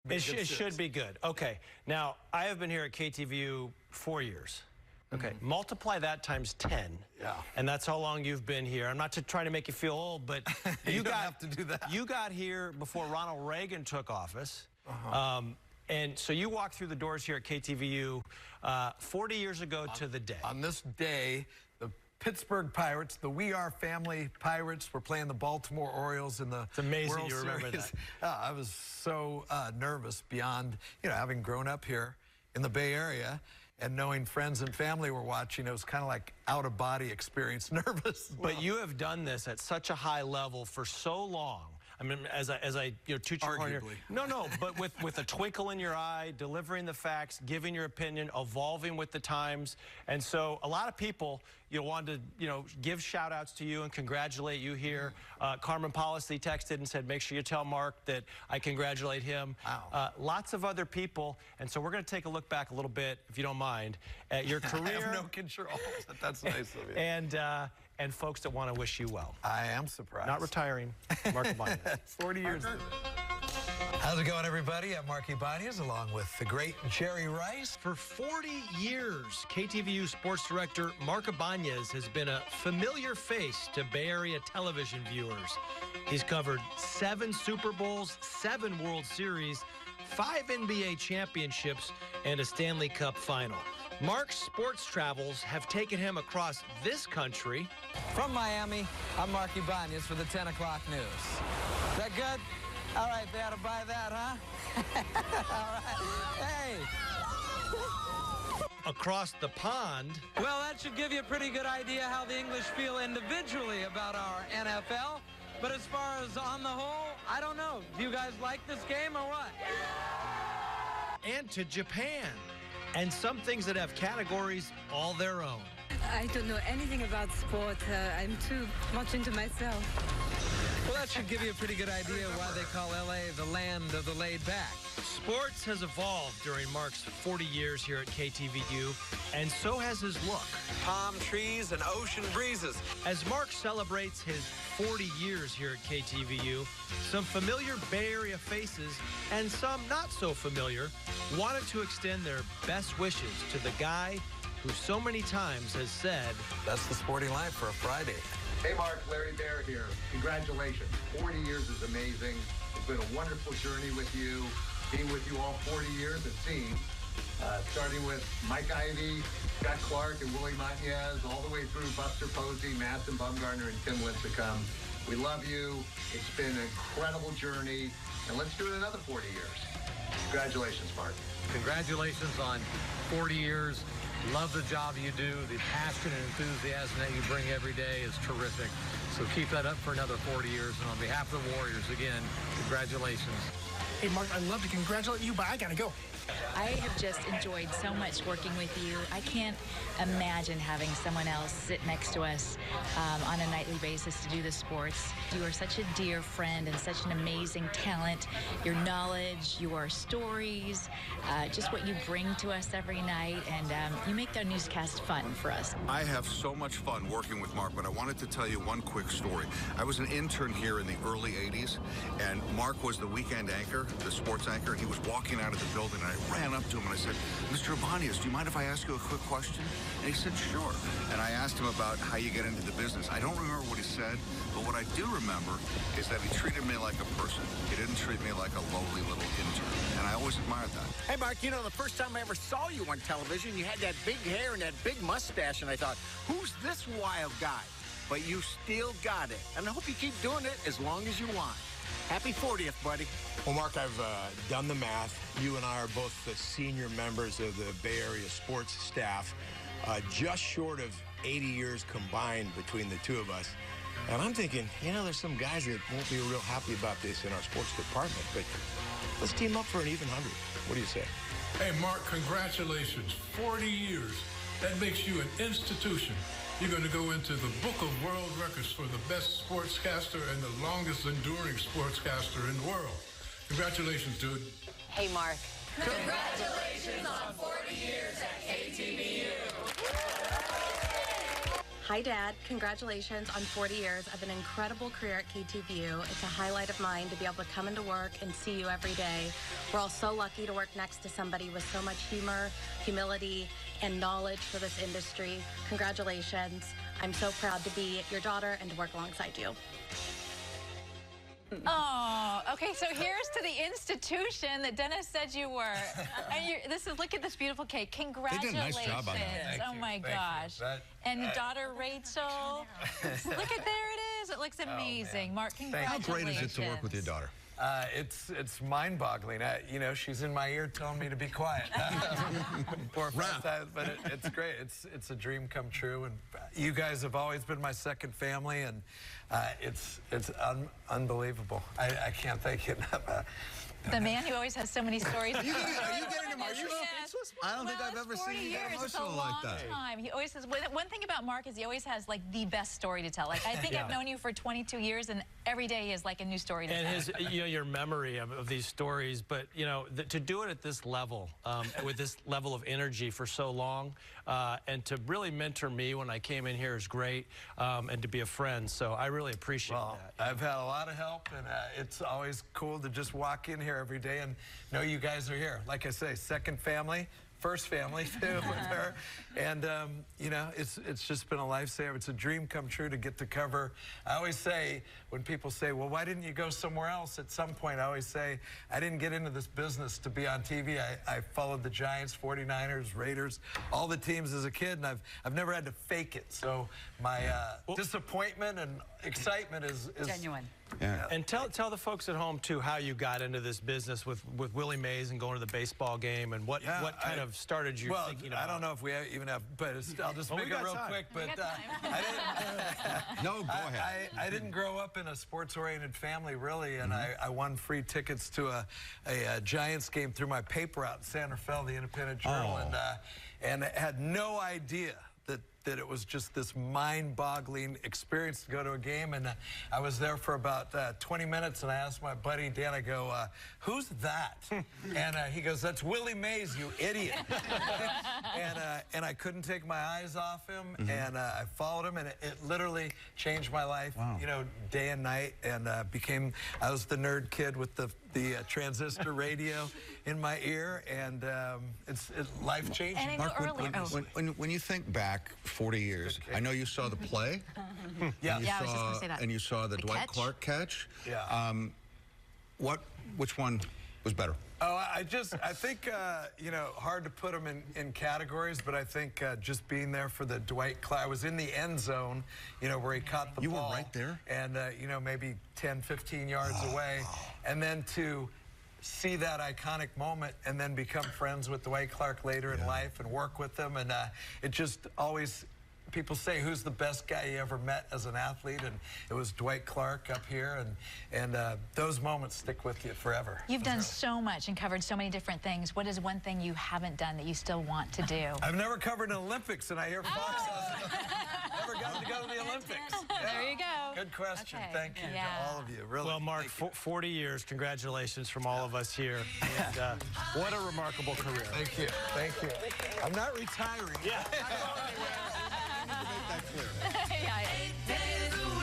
It should be good. Okay. Now, I have been here at KTVU 4 years. Okay. Multiply that times 10. Yeah. And that's how long you've been here. I'm not trying to make you feel old, but you don't have to do that. You got here before Ronald Reagan took office. And so you walked through the doors here at KTVU 40 years ago to the day. On this day, the Pittsburgh Pirates, the We Are Family Pirates, were playing the Baltimore Orioles in the It's amazing World you remember Series. that. I was so nervous beyond, having grown up here in the Bay Area and knowing friends and family were watching. It was kind of like out-of-body experience, nervous. But you have done this at such a high level for so long. I mean, as I toot your horn here. No, but with a twinkle in your eye, delivering the facts, giving your opinion, evolving with the times. And so a lot of people, wanted to, give shout outs to you and congratulate you here. Carmen Policy texted and said, make sure you tell Mark that I congratulate him. Wow. Lots of other people. And so we're going to take a look back a little bit, if you don't mind, at your career. I have no control. That's nice of you. And folks that want to wish you well. I am surprised. Not retiring, Mark Ibañez. 40 years. How's it going, everybody? I'm Mark Ibañez, along with the great Jerry Rice. For 40 years, KTVU sports director Mark Ibañez has been a familiar face to Bay Area television viewers. He's covered 7 Super Bowls, 7 World Series, 5 NBA championships, and a Stanley Cup final. Mark's sports travels have taken him across this country. From Miami, I'm Mark Ibañez for the 10 o'clock news. Is that good? All right, they ought to buy that, huh? All right. Hey. Across the pond. Well, that should give you a pretty good idea how the English feel individually about our NFL. But as far as on the whole, I don't know. Do you guys like this game or what? And to Japan. And some things that have categories all their own. I don't know anything about sport. I'm too much into myself. Well, that should give you a pretty good idea why they call L.A. the land of the laid back. Sports has evolved during Mark's 40 years here at KTVU, and so has his look. Palm trees and ocean breezes. As Mark celebrates his 40 years here at KTVU, some familiar Bay Area faces and some not so familiar wanted to extend their best wishes to the guy who so many times has said, that's the sporting life for a Friday. Hey, Mark, Larry Bear here. Congratulations. 40 years is amazing. It's been a wonderful journey with you, being with you all 40 years, it seems. Starting with Mike Ivey, Scott Clark, and Willie Mays, all the way through Buster Posey, Madison Bumgarner, and Tim Lincecum. We love you. It's been an incredible journey, and let's do it another 40 years. Congratulations, Mark. Congratulations on 40 years. Love the job you do. The passion and enthusiasm that you bring every day is terrific. So keep that up for another 40 years. And on behalf of the Warriors, again, congratulations. Hey, Mark, I'd love to congratulate you, but I got to go. I have just enjoyed so much working with you. I can't imagine having someone else sit next to us on a nightly basis to do the sports. You are such a dear friend and such an amazing talent. Your knowledge, your stories, just what you bring to us every night, and you make the newscast fun for us. I have so much fun working with Mark, but I wanted to tell you one quick story. I was an intern here in the early 80s, and Mark was the weekend anchor, the sports anchor. He was walking out of the building, and I ran up to him and I said, Mr. Ibañez, do you mind if I ask you a quick question? And he said, sure. And I asked him about how you get into the business. I don't remember what he said, but what I do remember is that he treated me like a person. He didn't treat me like a lowly little intern, and I always admired that. Hey, Mark, the first time I ever saw you on television, you had that big hair and that big mustache, and I thought, who's this wild guy? But you still got it, and I hope you keep doing it as long as you want. Happy 40th, buddy. Well, Mark, I've done the math. You and I are both the senior members of the Bay Area sports staff, just short of 80 years combined between the two of us. And I'm thinking, there's some guys that won't be real happy about this in our sports department, but let's team up for an even 100. What do you say? Hey, Mark, congratulations. 40 years. That makes you an institution. You're going to go into the Book of World Records for the best sportscaster and the longest enduring sportscaster in the world. Congratulations, dude. Hey, Mark. Congratulations on 40 years at KTVU. Hi, Dad. Congratulations on 40 years of an incredible career at KTVU. It's a highlight of mine to be able to come into work and see you every day. We're all so lucky to work next to somebody with so much humor, humility, and knowledge for this industry. Congratulations. I'm so proud to be your daughter and to work alongside you. Oh, okay, so here's to the institution that Dennis said you were. And look at this beautiful cake. Congratulations. They did a nice job on that. Oh my gosh. And daughter Rachel. Look at, there it is. It looks amazing. Mark, congratulations. How great is it to work with your daughter? It's mind-boggling. You know, she's in my ear telling me to be quiet. But it's great. It's a dream come true, and you guys have always been my second family, and it's unbelievable. I can't thank you enough. The man who always has so many stories. Are you getting emotional? I don't think I've ever seen you get emotional like that. He always says, one thing about Mark is he always has like the best story to tell. Like I think I've known you for 22 years, and every day he has like a new story to tell. And your memory of these stories, but to do it at this level, with this level of energy for so long, and to really mentor me when I came in here is great, and to be a friend. So I really appreciate that. I've had a lot of help, and it's always cool to just walk in here every day and know you guys are here. Like I say, second family, first family too with her, and it's just been a lifesaver. It's a dream come true to get to cover. I always say, when people say, well, why didn't you go somewhere else? At some point I always say, I didn't get into this business to be on TV. I followed the Giants, 49ers, Raiders, all the teams as a kid, and I've never had to fake it. So my disappointment and excitement is genuine. Yeah. And tell the folks at home too how you got into this business with Willie Mays and going to the baseball game, and what kind of started you thinking about. I don't know if we even have, but I'll just make it real quick. But no, go ahead. I didn't grow up in a sports-oriented family really, and I won free tickets to a Giants game through my paper out in Santa Fe, the Independent Journal, and had no idea that it was just this mind-boggling experience to go to a game. And I was there for about 20 minutes, and I asked my buddy Dan, I go, who's that? And he goes, that's Willie Mays, you idiot. and I couldn't take my eyes off him, and I followed him, and it literally changed my life, day and night, and I was the nerd kid with the transistor radio in my ear, and it's life-changing. Mark, when you think back 40 years, I know you saw the play. I was just going to say that. And you saw the Dwight Clark catch. Yeah. Which one was better? Oh, I think, hard to put them in categories, but I think just being there for the Dwight Clark, I was in the end zone, where he caught the ball. You were right there? And, maybe 10, 15 yards away. And then to see that iconic moment and then become friends with Dwight Clark later in life and work with him. And it just always... People say, who's the best guy you ever met as an athlete? And it was Dwight Clark up here, and those moments stick with you forever. You've done so much and covered so many different things. What is one thing you haven't done that you still want to do? I've never covered an Olympics, and I hear Fox has never gotten to go to the Olympics. There you go. Good question. Okay. Thank you to all of you. Really. Well, Mark, 40 years. Congratulations from all of us here. And what a remarkable career. Thank you. Thank you. I'm not retiring. Yeah. Make that clear. Yeah.